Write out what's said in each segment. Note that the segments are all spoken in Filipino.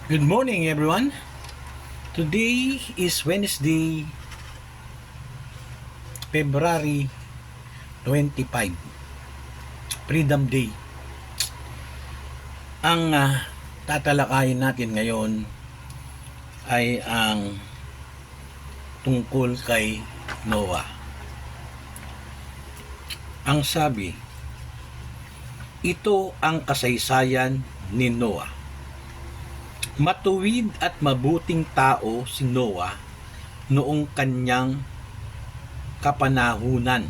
Good morning, everyone. Today is Wednesday, February 25, Freedom Day. Ang tatalakayin natin ngayon ay ang tungkol kay Noah. Ang sabi, ito ang kasaysayan ni Noah. Matuwid at mabuting tao si Noah noong kanyang kapanahunan.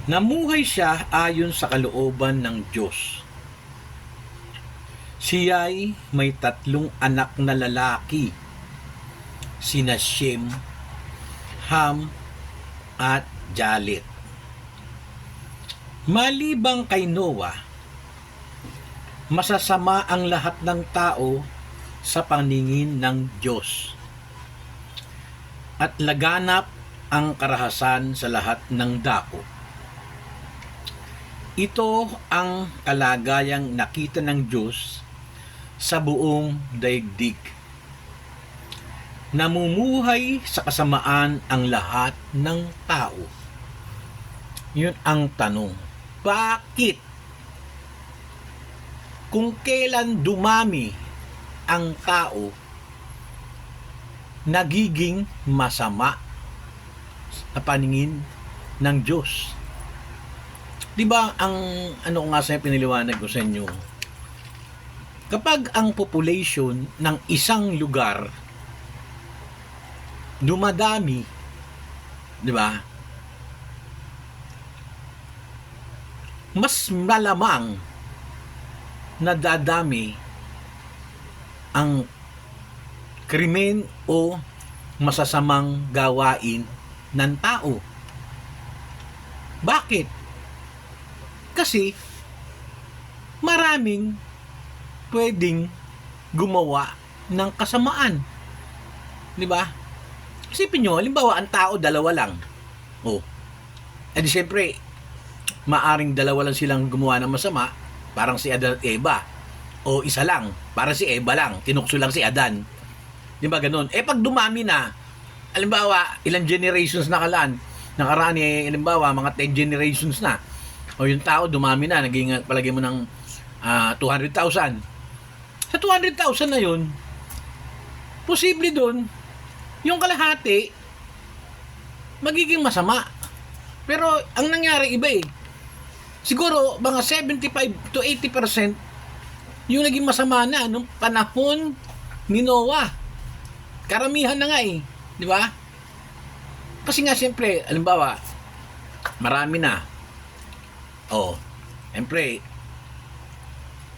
Namuhay siya ayon sa kalooban ng Diyos. Siya'y may 3 anak na lalaki, sina Shem, Ham, at Jalet. Malibang kay Noah, masasama ang lahat ng tao sa paningin ng Diyos. At laganap ang karahasan sa lahat ng dako. Ito ang kalagayang nakita ng Diyos sa buong daigdig. Namumuhay sa kasamaan ang lahat ng tao. Yun ang tanong. Bakit? Kung kailan dumami ang tao, nagiging masama sa paningin ng Diyos. Di ba ang ano nga sa piniliwanag ko sa inyo? Kapag ang population ng isang lugar dumadami, di ba? Mas malamang nadadami ang krimen o masasamang gawain ng tao. Bakit? Kasi maraming pwedeng gumawa ng kasamaan. Di ba? Isipin nyo, halimbawa ang tao 2 lang. Oh. Eh di syempre, maaring 2 lang silang gumawa ng masama, parang si Adan at Eva. O isa lang, para si Eva lang, tinukso lang si Adan. Di ba ganun? Eh pag dumami na, halimbawa, ilang generations na nakaraan halimbawa, mga 10 generations na. O yung tao dumami na, naging palagay mo ng 200,000. Sa 200,000 na yun, posible dun, yung kalahati, magiging masama. Pero ang nangyari iba eh. Siguro mga 75 to 80% yung naging masama na nung panahon ni Noah. Karamihan na nga eh, di ba? Kasi nga siyempre, halimbawa, marami na. Oh, siyempre,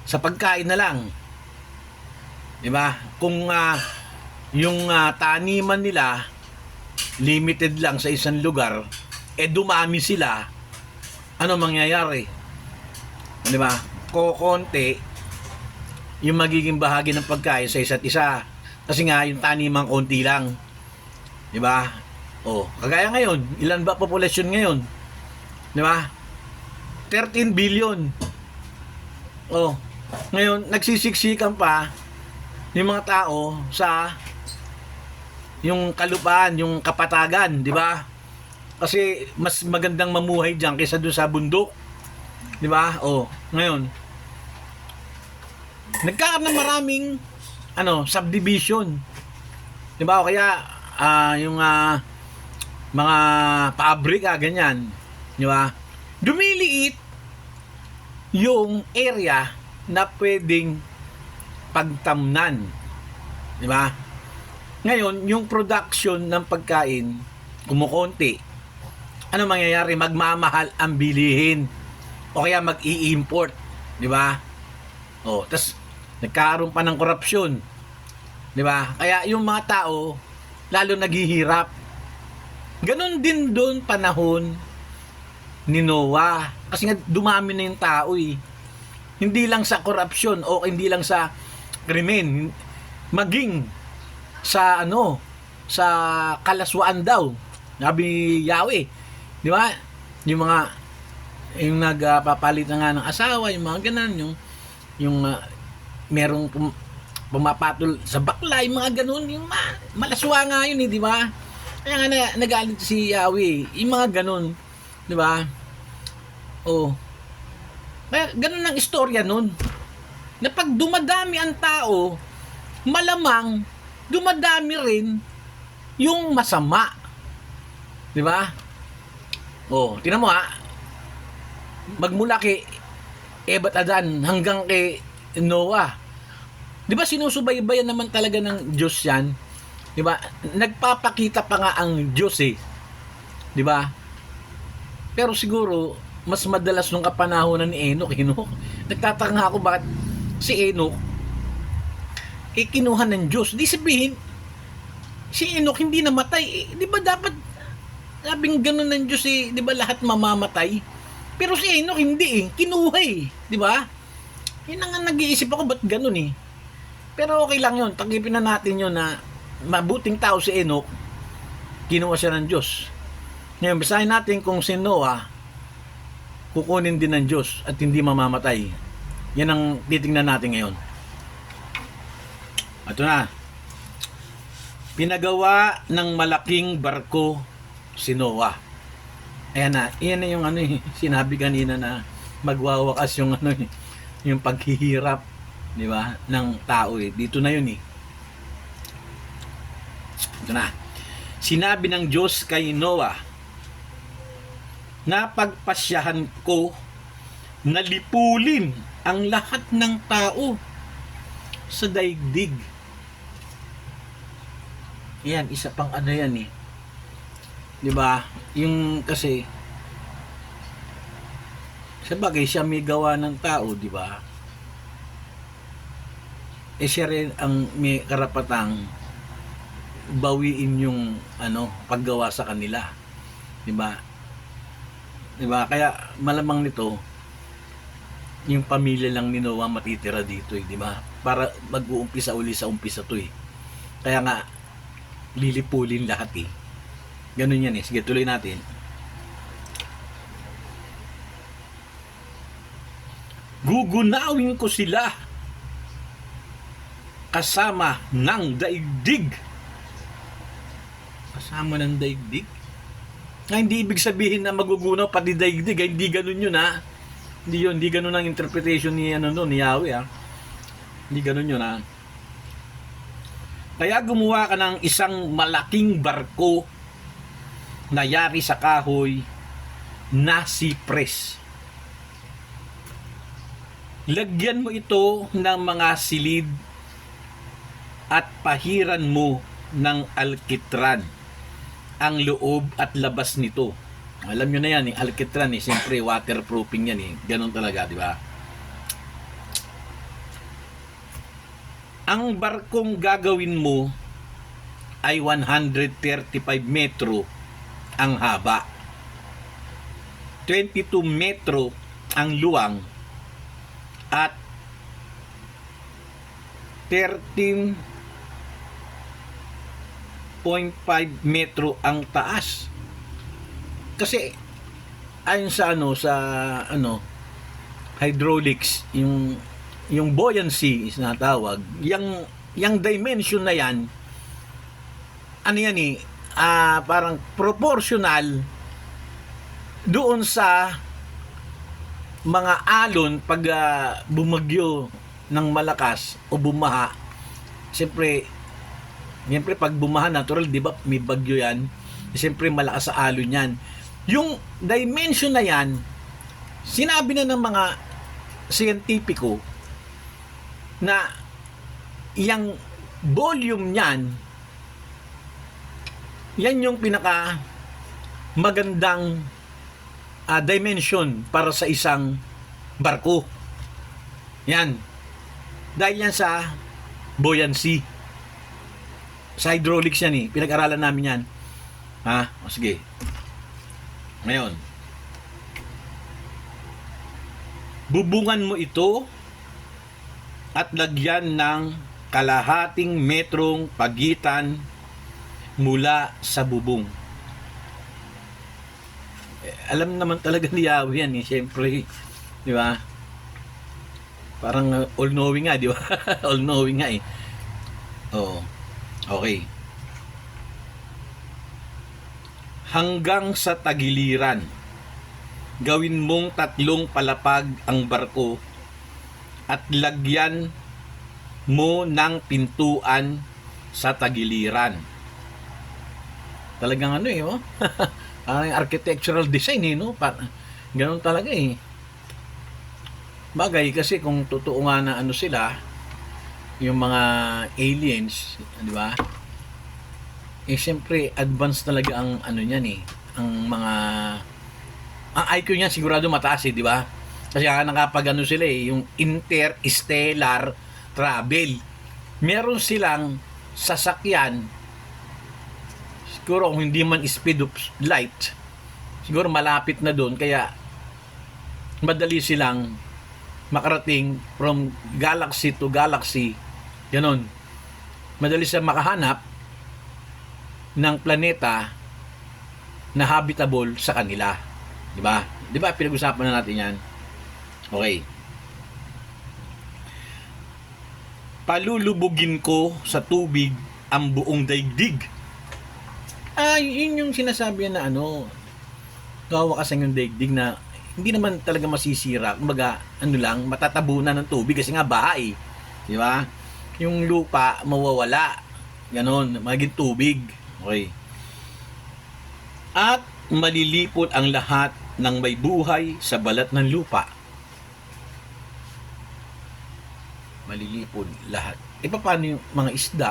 sa pagkain na lang. Di ba? Kung yung taniman nila limited lang sa isang lugar, eh dumami sila, ano mangyayari? Di ba? Kokonti yung magiging bahagi ng pagkain sa isa't isa. Kasi nga, yung tanimang konti lang. Di ba? O, kagaya ngayon, ilan ba populasyon ngayon? Di ba? 13 billion. O, ngayon, nagsisiksikan pa yung mga tao sa yung kalupaan, yung kapatagan, di ba? Kasi mas magandang mamuhay diyan kaysa doon sa bundok. 'Di ba? Oh, ngayon nagkakaroon ng maraming subdivision. 'Di ba? O kaya yung mga pabrika ganyan, 'di ba? Dumiliit yung area na pwedeng pagtamnan. 'Di ba? Ngayon, yung production ng pagkain kumukonti. Ano mangyayari? Magmamahal ang bilihin o kaya mag-i-import, di ba? Oh, tas nagkaroon pa ng korupsyon, di ba? Kaya yung mga tao lalo naghihirap. Ganon din doon panahon ni Noah. Kasi nga dumami na yung tao eh. Hindi lang sa korupsyon o hindi lang sa krimen, maging sa sa kalaswaan daw. Sabi Yahweh, di ba? Yung nagpapalit na nga ng asawa, yung mga ganun, yung merong pumapatol sa bakla, yung mga ganun, yung malaswa nga yun di ba? Kaya nga nagalit si Yahweh, yung mga ganun, di ba? Oh. Kaya ganun ang istorya nun. Na pag dumadami ang tao, malamang dumadami rin yung masama. Di ba? Oh, tingnan mo magmula kay Ebat Adan hanggang kay Noah. Di ba sinusubaybayan naman talaga ng Diyos yan? Di ba? Nagpapakita pa nga ang Diyos Di ba? Pero siguro, mas madalas nung kapanahonan ni Enoch. Nagtataka nga ako bakit si Enoch kinuha ng Diyos. Di sabihin, si Enoch hindi namatay. Di ba dapat sabing ganun ng Diyos di ba lahat mamamatay? Pero si Enoch hindi kinuha di ba? Yun ang nag-iisip ako, ba't ganun Pero okay lang yun, takipin na natin yun na mabuting tao si Enoch, kinuha siya ng Diyos. Ngayon, basahin natin kung si Noah kukunin din ng Diyos at hindi mamamatay. Yan ang titingnan natin ngayon. Ito na. Pinagawa ng malaking barko si Noah. Ayan na. Iyan na yung sinabi kanina na magwawakas yung yung paghihirap, di ba, ng tao Dito na yun Ito na. Sinabi ng Diyos kay Noah, napagpasyahan ko na lipulin ang lahat ng tao sa daigdig. Yan, isa pang yan di ba? Yung kasi sabagay siya may gawa ng tao, di ba? Siya rin ang may karapatang bawiin yung paggawa sa kanila, di ba? Di ba? Kaya malamang nito yung pamilya lang ni Noah matitira dito di ba? Para mag-uumpisa uli sa umpisa to Kaya nga lilipulin lahat Ganun yan Sige, tuloy natin. Gugunawin ko sila kasama ng daigdig. Kasama ng daigdig? Hindi ibig sabihin na magugunaw pati daigdig. Hindi ganun yun Hindi ganun ang interpretation ni ni Yahweh Hindi ganun yun Kaya gumawa ka ng isang malaking barko na yari sa kahoy na sipres. Lagyan mo ito ng mga silid at pahiran mo ng alkitran ang loob at labas nito. Alam nyo na yan alkitran siyempre waterproofing yan ganun talaga, di ba? Ang barkong gagawin mo ay 135 metro ang haba, 22 metro ang luwang, at 13.5 metro ang taas. Kasi ayon sa hydraulics, yung buoyancy is natawag, yung dimension na yan parang proportional doon sa mga alon pag bumagyo ng malakas o bumaha. Siyempre pag bumaha natural, di ba, may bagyo yan, siyempre malakas sa alon yan. Yung dimension na yan, sinabi na ng mga siyentipiko na yung volume niyan, yan yung pinaka magandang dimension para sa isang barko. Yan. Dahil yan sa buoyancy. Sa hydraulics yan pinag-aralan namin yan. O sige. Ngayon, bubungan mo ito at lagyan ng kalahating metrong pagitan mula sa bubong. Alam naman talaga ni Yahweh yan siyempre, di ba? Parang all-knowing nga, di ba? All-knowing nga eh. Oo. Okay. Hanggang sa tagiliran, gawin mong 3 palapag ang barko at lagyan mo ng pintuan sa tagiliran. Talagang ano eh, oh. Parang architectural design eh, no? Ganun talaga eh. Bagay kasi kung totoo nga na ano sila, yung mga aliens, di ba? Eh siyempre advanced talaga ang ano niyan eh, ang IQ niyan sigurado mataas eh, di ba? Kasi nakapag ano sila eh, yung interstellar travel. Meron silang sasakyan, siguro kung hindi man speed of light, siguro malapit na doon, kaya madali silang makarating from galaxy to galaxy, ganon. Madali silang makahanap ng planeta na habitable sa kanila. Di ba? Di ba pinag-usapan na natin yan? Okay. Palulubugin ko sa tubig ang buong daigdig. Yun yung sinasabi na ano, kawakasan yung daigdig na hindi naman talaga masisira. Kumbaga, ano lang, matatabunan ng tubig kasi nga baha eh. Di ba? Yung lupa mawawala. Ganon, magiging tubig. Okay. At malilipol ang lahat ng may buhay sa balat ng lupa. Malilipol lahat. E paano yung mga isda?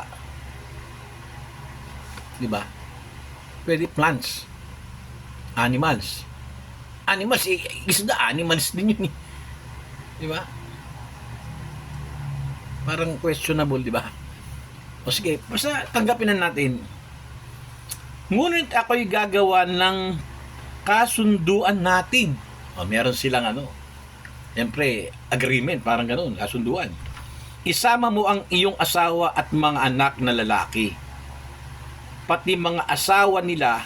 Di ba? Pwede plants. Animals. Animals, isda, animals din yun eh. Di ba? Parang questionable, di ba? O sige, basta tanggapin na natin. Ngunit ako'y gagawa ng kasunduan natin. O, meron silang ano, siyempre, agreement, parang gano'n, kasunduan. Isama mo ang iyong asawa at mga anak na lalaki, pati mga asawa nila,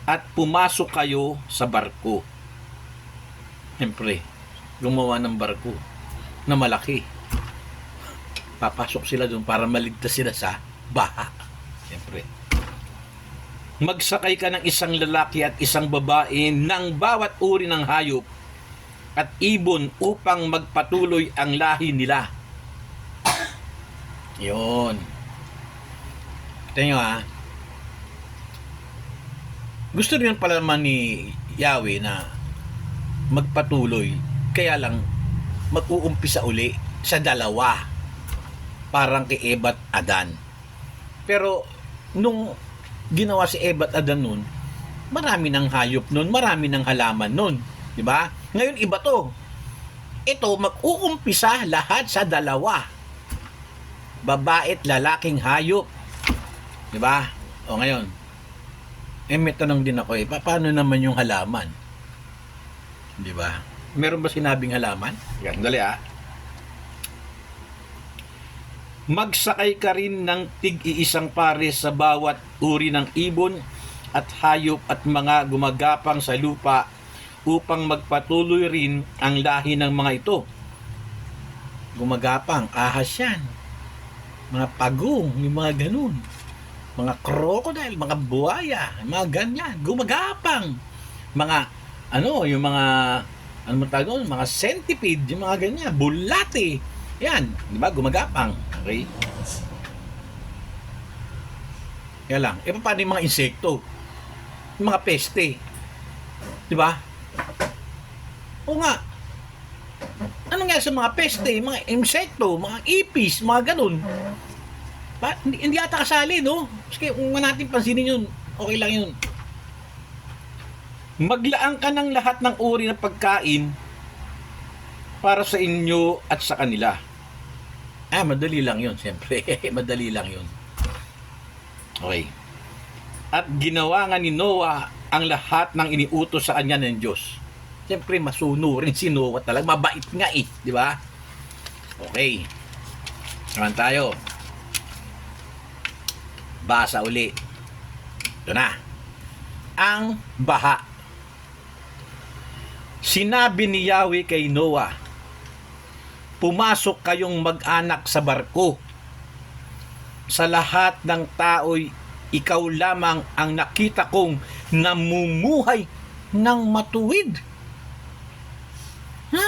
at pumasok kayo sa barko. Siyempre, gumawa ng barko na malaki. Papasok sila doon para maligtas sila sa baha. Siyempre. Magsakay ka ng isang lalaki at isang babae ng bawat uri ng hayop at ibon upang magpatuloy ang lahi nila. Yun. Tingnan ha. Gusto rin pala naman ni Yahweh na magpatuloy, kaya lang mag-uumpisa uli sa 2, parang kay Eva at Adan. Pero nung ginawa si Eva at Adan nun, marami ng hayop nun, marami ng halaman nun, di ba? Ngayon iba to. Ito mag-uumpisa lahat sa 2, babae at lalaking hayop, di ba? O ngayon, may tanong din ako eh, paano naman yung halaman? Di ba? Meron ba sinabing halaman? Yan, dali ah. Magsakay ka rin ng tig-iisang pares sa bawat uri ng ibon at hayop at mga gumagapang sa lupa upang magpatuloy rin ang lahi ng mga ito. Gumagapang, ahas yan. Mga pagong, yung mga ganun. Mga crocodile, mga buhaya, mga ganyan. Gumagapang. Mga, yung mga, mga centipede, yung mga ganyan. Bulate. Yan, di ba? Gumagapang. Okay? Kaya lang, paano yung mga insekto? Yung mga peste? Di ba? O nga, ano nga sa mga peste, mga insekto, mga ipis, mga ganun? Hindi ata kasali, no? Sige, kung natin pansinin yun, okay lang yun. Maglaan ka ng lahat ng uri ng pagkain para sa inyo at sa kanila. Madali lang yun, siyempre. Madali lang yun. Okay. At ginawa nga ni Noah ang lahat ng iniutos sa kanya ng Diyos. Siyempre, masunurin si Noah talaga. Mabait nga eh, di ba? Okay. Naman tayo. Basa uli. Ito na. Ang baha. Sinabi ni Yahweh kay Noah, pumasok kayong mag-anak sa barko. Sa lahat ng tao'y ikaw lamang ang nakita kong namumuhay ng matuwid. Ha?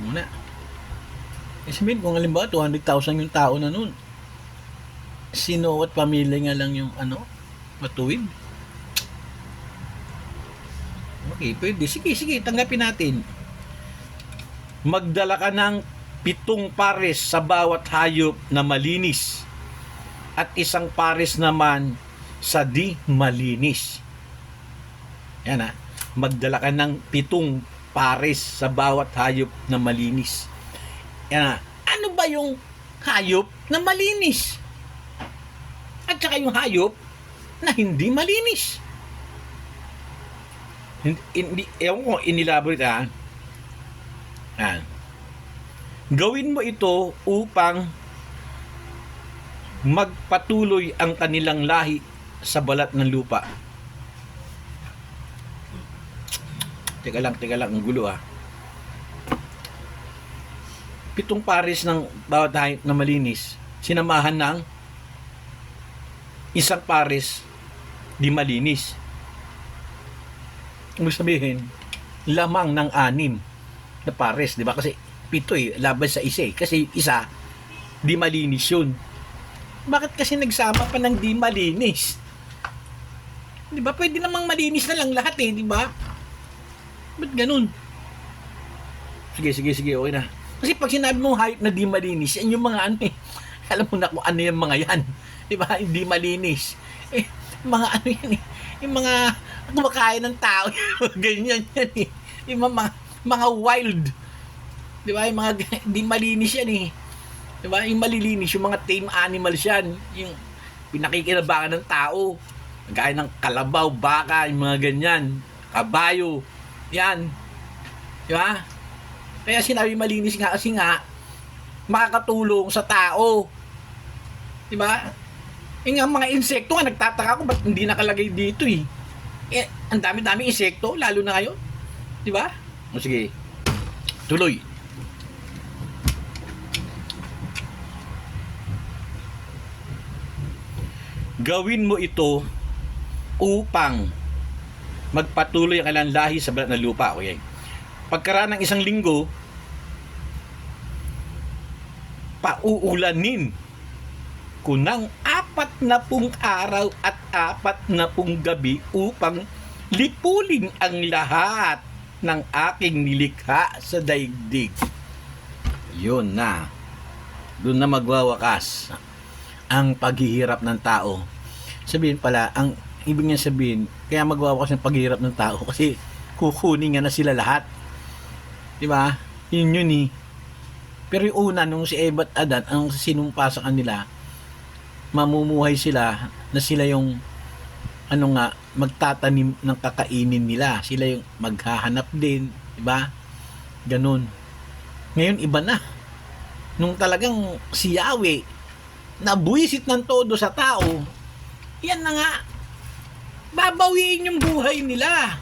Muna. Sabihin, kung halimbawa 200,000 yung tao na nun, sino at pamilya nga lang yung matuwid. Okay, pwede. Sige, tanggapin natin. Magdala ka ng 7 pares sa bawat hayop na malinis at 1 pares naman sa di malinis. Yan ha. Magdala ka ng 7 pares sa bawat hayop na malinis. Yan ha. Ano ba yung hayop na malinis? At saka yung hayop na hindi malinis. Hindi, ewan ko, inelaborate ha. Gawin mo ito upang magpatuloy ang kanilang lahi sa balat ng lupa. Teka lang, ang gulo ha. 7 pares ng bawat hayop na malinis, sinamahan ng 1 pares di malinis. Ibig sabihin, lamang ng 6 na pares, di ba? Kasi 7 laban sa 1 kasi isa di malinis yun. Bakit kasi nagsama pa ng di malinis? Di ba? Pwede namang malinis na lang lahat di ba? Ba't ganun? Sige, okay na. Kasi pag sinabi mong hayop na di malinis, yan yung mga alam mo na kung ano yung mga yan. Di ba? Hindi malinis. Mga yan yung mga kumakain ng tao. Ganyan yan yung mga wild. Di ba? Yung mga di malinis yan Di ba? Yung malilinis, yung mga tame animals yan. Yung pinakikinabangan ng tao. Gaya ng kalabaw, baka, yung mga ganyan. Kabayo. Yan. Di ba? Kaya sinabi malinis nga kasi nga makakatulong sa tao. Di ba? Yung mga insekto nga, nagtataka ko ba't hindi nakalagay dito ang dami-dami insekto, lalo na ngayon. Di ba? O sige. Tuloy. Gawin mo ito upang magpatuloy ang kanilang lahi sa balat ng lupa. Okay. Pagkaraan ng 1 linggo, pauulanin ko ng 40 araw at 40 gabi upang lipulin ang lahat ng aking nilikha sa daigdig. Yun na. Doon na magwawakas ang paghihirap ng tao. Sabihin pala, ang ibig niya sabihin, kaya magwawakas ang paghihirap ng tao kasi kukunin nga na sila lahat. Diba? Yun Pero yung una, nung si Eva at Adan, ang sinumpa sa kanila, mamumuhay sila na sila yung magtatanim ng kakainin nila. Sila yung maghahanap din. Diba? Ganun. Ngayon, iba na. Nung talagang si Yahweh, nabuisit ng todo sa tao, yan na nga, babawiin yung buhay nila.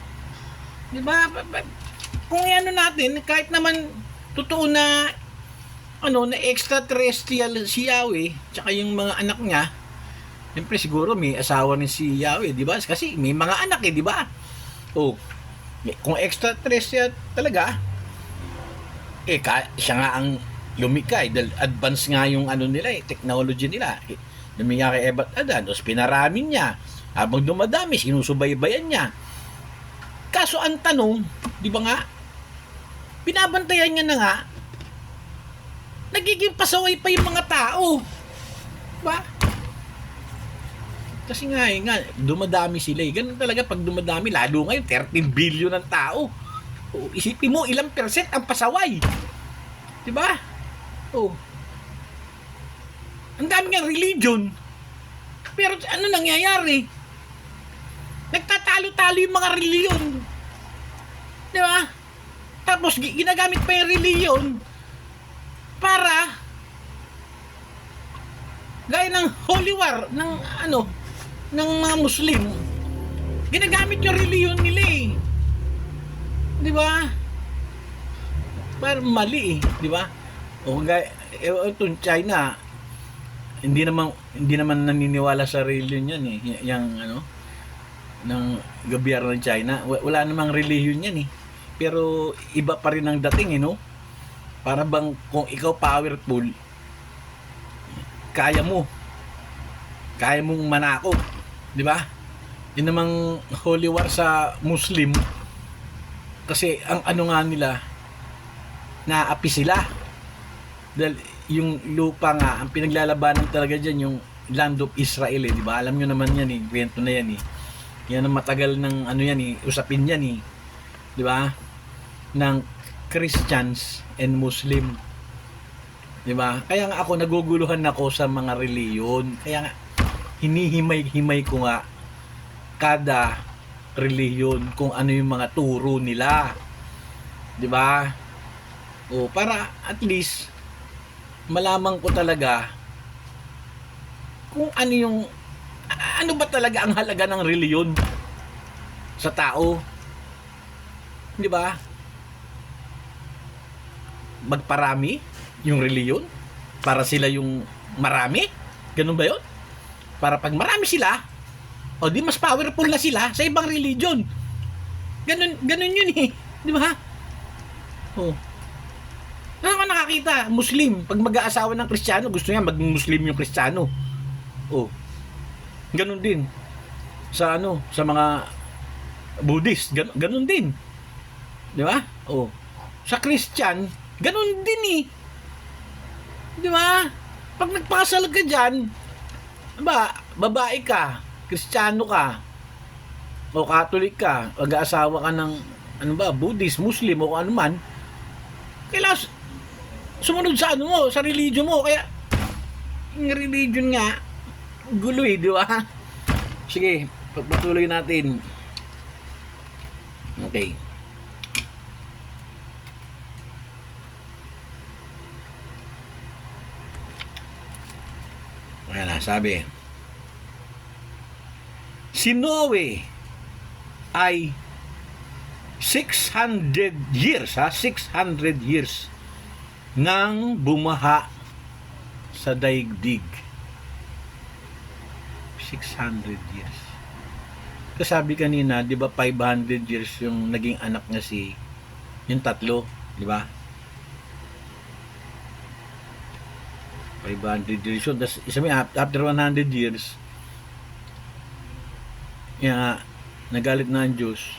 Diba? Kung natin, kahit naman totoo na na extraterrestrial si Yahweh, tsaka yung mga anak niya, siyempre siguro may asawa rin si Yahweh, di ba? Kasi may mga anak di ba? Kung extraterrestrial talaga, siya nga ang lumikha dahil advance nga yung nila technology nila. Lumikha kay Eva at Adan, tapos pinaramin niya. Habang dumadami, sinusubaybayan niya. Kaso ang tanong, di ba nga, binabantayan niya na nga, nagiging pasaway pa yung mga tao. Ba? Kasi nga, dumadami sila. Ganun talaga pag dumadami, lalo ngayon, 13 billion ng tao. Isipin mo, ilang % ang pasaway. Diba? Ang dami nga religion. Pero ano nangyayari? Nagtatalo-talo yung mga religion. Diba? Tapos ginagamit pa yung religion para gaya ng holy war ng ng mga Muslim. Ginagamit yung religion nila Di ba? parang mali di ba? O kaya itong China, hindi naman naniniwala sa religion yan yung ng gobyerno ng China. Wala namang religion yan pero iba pa rin ang dating no? Para bang kung ikaw powerful, kaya mong manakop, di ba? Yun namang holy war sa Muslim, kasi ang nga nila, naapi sila dahil yung lupa nga ang pinaglalabanan talaga diyan, yung land of Israel di ba? Alam niyo naman yan kwento na yan yan ang matagal ng yan usapin yan di ba? Ng Christians and Muslim, di ba? Kaya nga ako naguguluhan ako sa mga reliyon, kaya nga hinihimay-himay ko nga kada reliyon kung ano yung mga turo nila, di ba? O para at least malaman ko talaga kung ano ba talaga ang halaga ng reliyon sa tao, di ba? Magparami yung reliyon para sila yung marami, ganun ba yun? Para pag marami sila, o di mas powerful na sila sa ibang religion. Ganun yun di ba? Ano ka nakakita? Muslim, pag mag-aasawa ng Kristiyano, gusto niya maging Muslim yung Kristiyano. Ganun din sa sa mga Buddhist, ganun din. Di ba? Sa Christian, ganun din di ba? Pag nagpakasal ka diyan, babae ka, Kristiyano ka, o Catholic ka, mag-aasawa ka ng Buddhist, Muslim o ano man, kailangan sumunod sa sa religion mo. Kaya yung religion nga gulo di ba? Sige, pagpatuloy natin. Okay. Ayan na, sabi, si Noe ay 600 years, 600 years nang bumaha sa daigdig. 600 years. Kasabi kanina, di ba 500 years yung naging anak niya yung tatlo, di ba? 500 years yun. Das, after 100 years, nagalit na ang Diyos,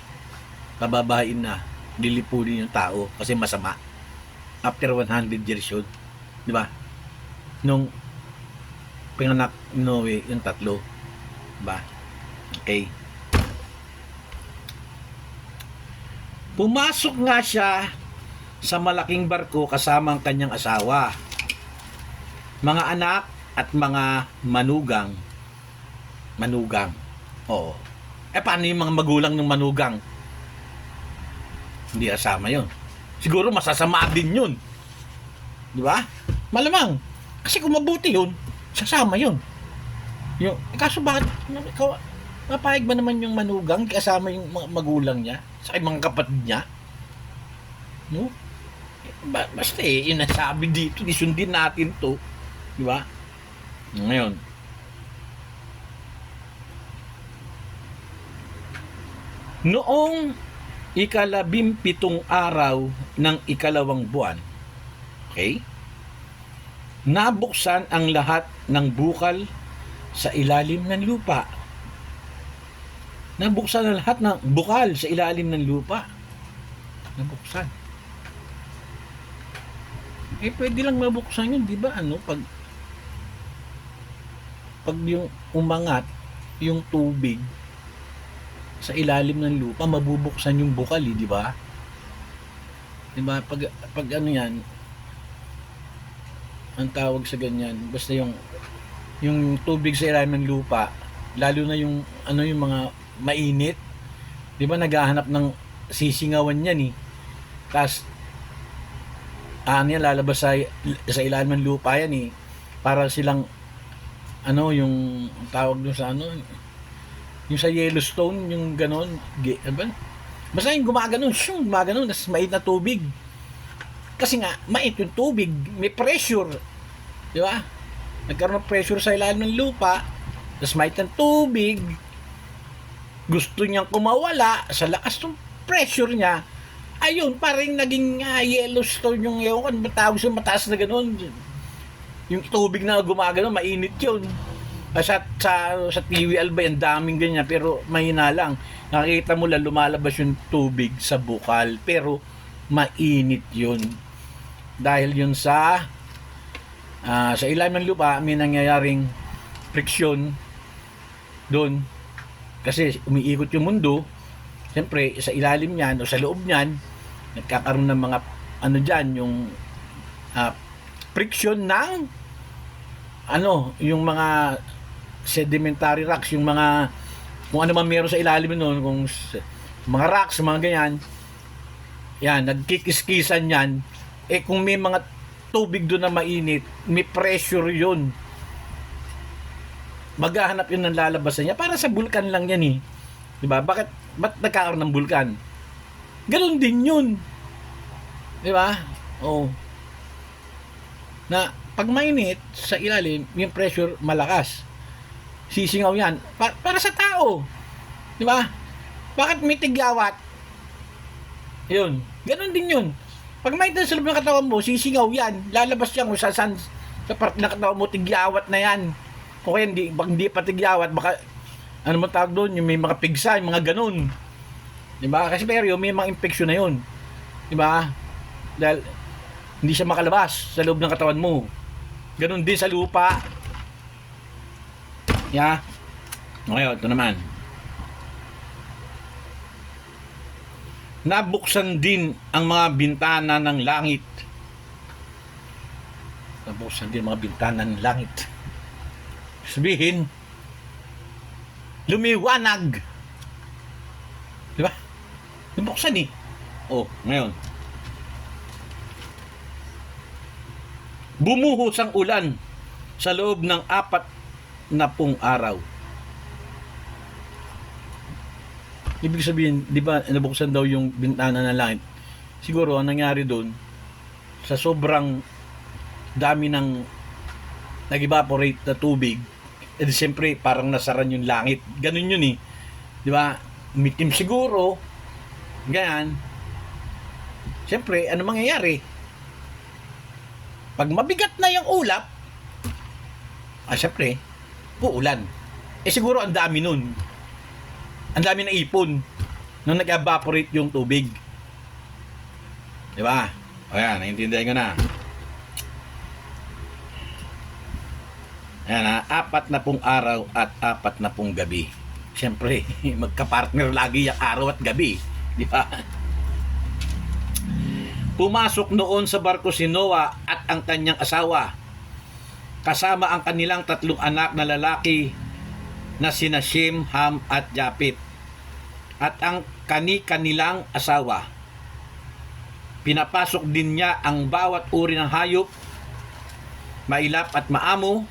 pababahin na, lilipunin yung tao kasi masama. After 100 years yun, di ba? Nung pinganak ni Noe yung tatlo, di ba? Okay. Pumasok nga siya sa malaking barko kasama ang kanyang asawa, mga anak at mga manugang. Oo. Paano yung mga magulang ng manugang? Hindi asama yun. Siguro masasama din yun. Di ba? Malamang. Kasi kung mabuti yun, sasama yun. Kaso bakit, mapayag ba naman yung manugang kasama yung mga magulang niya sa mga kapatid niya? No? Basta yun nasabi dito, isundin natin to. Di ba? Ngayon, noong 17 araw ng 2 buwan, okay, nabuksan ang lahat ng bukal sa ilalim ng lupa. Nabuksan ang lahat ng bukal sa ilalim ng lupa. Nabuksan. Pwede lang mabuksan yun, di ba? Pag yung umangat yung tubig sa ilalim ng lupa, mabubuksan yung bukal, di ba? Di ba? Pag yan, ang tawag sa ganyan, basta yung tubig sa ilalim ng lupa, lalo na yung mga mainit, di ba, naghahanap ng sisingawan yan Tapos lalabas sa ilalim ng lupa yan para silang yung tawag doon sa yung sa Yellowstone, yung ganon, basta yung gumaganon, tapos mainit na tubig, Kasi nga, mainit yung tubig, may pressure. Di ba? Nagkaroon ng pressure sa ilalim ng lupa, tapos mainit ng tubig, gusto niyang kumawala sa lakas ng pressure niya, ayun, parang naging Yellowstone yung ewan ko, tawag sa mataas na ganun. Yung tubig na gumagano, mainit yun. Sa TV Albay, ang daming ganyan, pero mahina lang. Nakikita mo lang, lumalabas yung tubig sa bukal, pero mainit yun. Dahil yun sa ilalim ng lupa, may nangyayaring friksyon doon. Kasi umiikot yung mundo, siyempre, sa ilalim niyan o sa loob niyan, nagkakaroon ng mga, yung friction ng, yung mga sedimentary rocks, yung mga, kung ano man meron sa ilalim nun, kung mga rocks, mga ganyan, yan, nagkikiskisan yan, kung may mga tubig doon na mainit, may pressure yun. Maghahanap yun ng lalabasan niya. Para sa bulkan lang yan eh. Diba? Ba't nagkakaroon ng bulkan? Ganun din yun. Diba? Oo. Na pag mainit sa ilalim, yung pressure malakas. Sisingaw yan. Para sa tao. Diba? Bakit may tigyawat? Yun. Ganun din yun. Pag mainit sa loob ng katawan mo, sisingaw yan. Lalabas yan kung saan sa part ng katawan mo, tigyawat na yan. Kung kaya hindi pa tigyawat, baka, ano mo tawag doon, yung may mga pigsa, yung mga ganun. Diba? Kasi pero may mga infeksyon na yun. Diba? Dahil hindi siya makalabas sa loob ng katawan mo. Ganun din sa lupa. Yeah. Ngayon, ito naman. Nabuksan din ang mga bintana ng langit. Nabuksan din ang mga bintana ng langit. Sabihin, lumiwanag. Diba? Nabuksan eh. Oh, ngayon. Bumuhos ang ulan sa loob ng 40 araw. Ibig sabihin, di ba, nabuksan daw yung bintana ng langit. Siguro, ang nangyari doon, sa sobrang dami ng nag-evaporate na tubig, siyempre, parang nasaran yung langit. Ganun yun eh. Di ba? Umitim siguro. Ganyan. Siyempre, ano mangyayari? Pag mabigat na yung ulap, siyempre, uulan. Siguro, ang dami nun. Ang dami na ipon nung nag-evaporate yung tubig. Di ba? O yan, naiintindihan ko na. Ayan ha, 40 araw at 40 gabi. Siyempre, magka-partner lagi yung araw at gabi. Di ba? Pumasok noon sa barko si Noah at ang kanyang asawa, kasama ang kanilang 3 anak na lalaki na sina Shem, Ham at Japet, at ang kanilang asawa. Pinapasok din niya ang bawat uri ng hayop, mailap at maamo,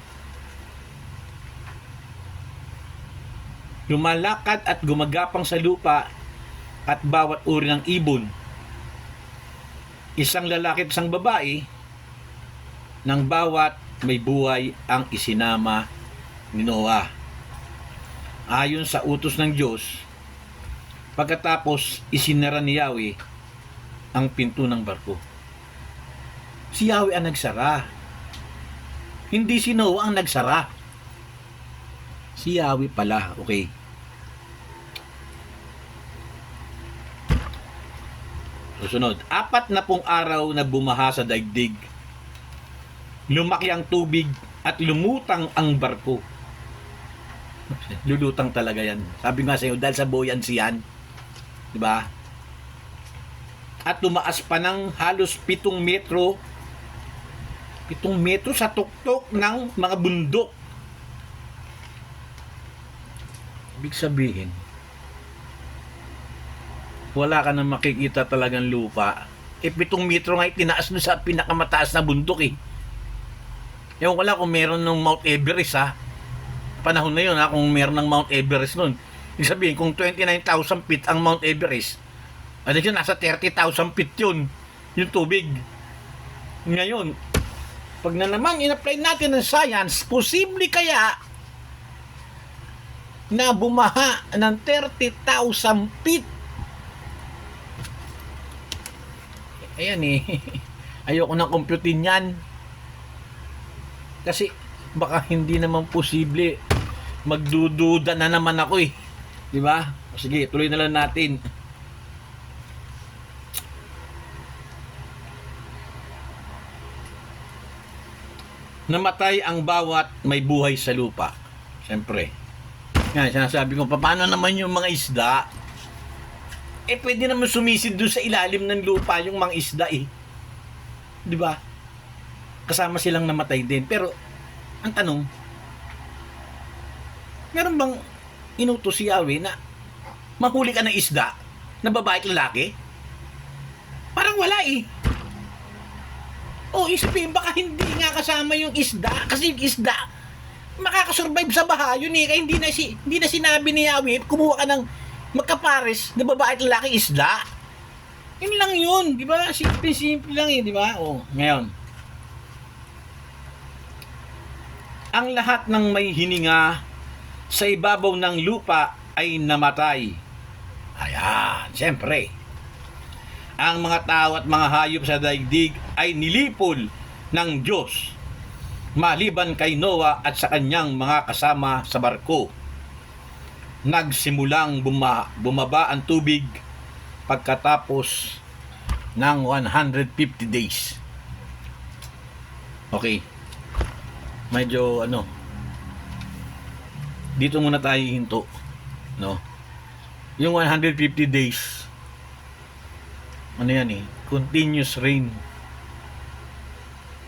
lumalakad at gumagapang sa lupa, at bawat uri ng ibon. Isang lalaki at isang babae, ng bawat may buhay ang isinama ni Noah, ayon sa utos ng Diyos. Pagkatapos isinara ni Yahweh ang pinto ng barko. Si Yahweh ang nagsara. Hindi si Noah ang nagsara. Si Yahweh pala. Okay. Susunod. 40 araw na bumaha sa daigdig. Lumaki ang tubig at lumutang ang barko. Lulutang talaga yan. Sabi nga sa iyo, dahil sa buoyancy yan. Diba? At tumaas pa ng halos 7 metro. 7 metro sa tuktok ng mga bundok. Ibig sabihin, wala ka nang makikita talagang lupa. 7 metro nga itinaas na sa pinakamataas na bundok eh. Ewan ko lang kung meron ng Mount Everest ha. Panahon na yun ha, kung meron ng Mount Everest nun. Ibig sabihin, kung 29,000 feet ang Mount Everest, ano yun, nasa 30,000 feet yun, yung tubig. Ngayon, pag na naman in-apply natin ng science, posible kaya na bumaha ng 30,000 feet. Ayan eh. Ayoko nang computein yan. Kasi baka hindi naman posible. Magdududa na naman ako eh. Di ba? Sige, tuloy na lang natin. Namatay ang bawat may buhay sa lupa. Siyempre. Yan, sinasabi ko, paano naman yung mga isda? Eh, pwede naman sumisid doon sa ilalim ng lupa yung mga isda eh. Di ba? Kasama silang namatay din. Pero, ang tanong, meron bang inutos si Yahweh na mahuli ka ng isda na babae at lalaki? Parang wala eh. O, isipin, baka hindi nga kasama yung isda. Kasi yung isda, makakasurvive sa baha yun eh. Kaya hindi na sinabi ni Yahweh, kumuha ka ng magkapares na babae at lalaki isda. Yun lang yun, di ba? Simple lang eh, di ba? O, ngayon. Ang lahat ng may hininga sa ibabaw ng lupa ay namatay. Ayan, siyempre. Ang mga tao at mga hayop sa daigdig ay nilipol ng Diyos, maliban kay Noah at sa kanyang mga kasama sa barko. Nagsimulang bumaba ang tubig pagkatapos ng 150 days. Okay. Medyo dito muna tayo hinto, no? Yung 150 days, yan eh, continuous rain.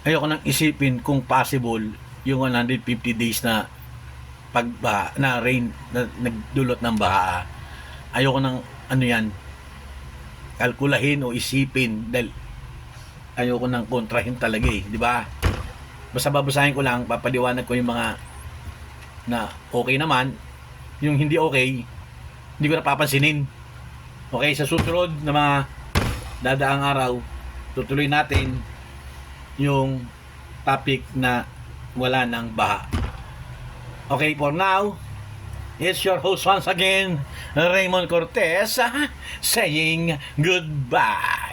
Ayoko nang isipin kung possible yung 150 days na pagbaha, na rain na nagdulot ng baha. Ayoko nang kalkulahin o isipin dahil ayoko nang kontrahin talaga eh, di ba? Basta babasahin ko lang, papaliwanag ko yung mga na okay naman, yung hindi okay, hindi ko napapansinin. Okay, sa susunod na mga dadaang araw, tutuloy natin yung topic na wala ng baha. Okay, for now, it's your host once again, Raymond Cortez, saying goodbye.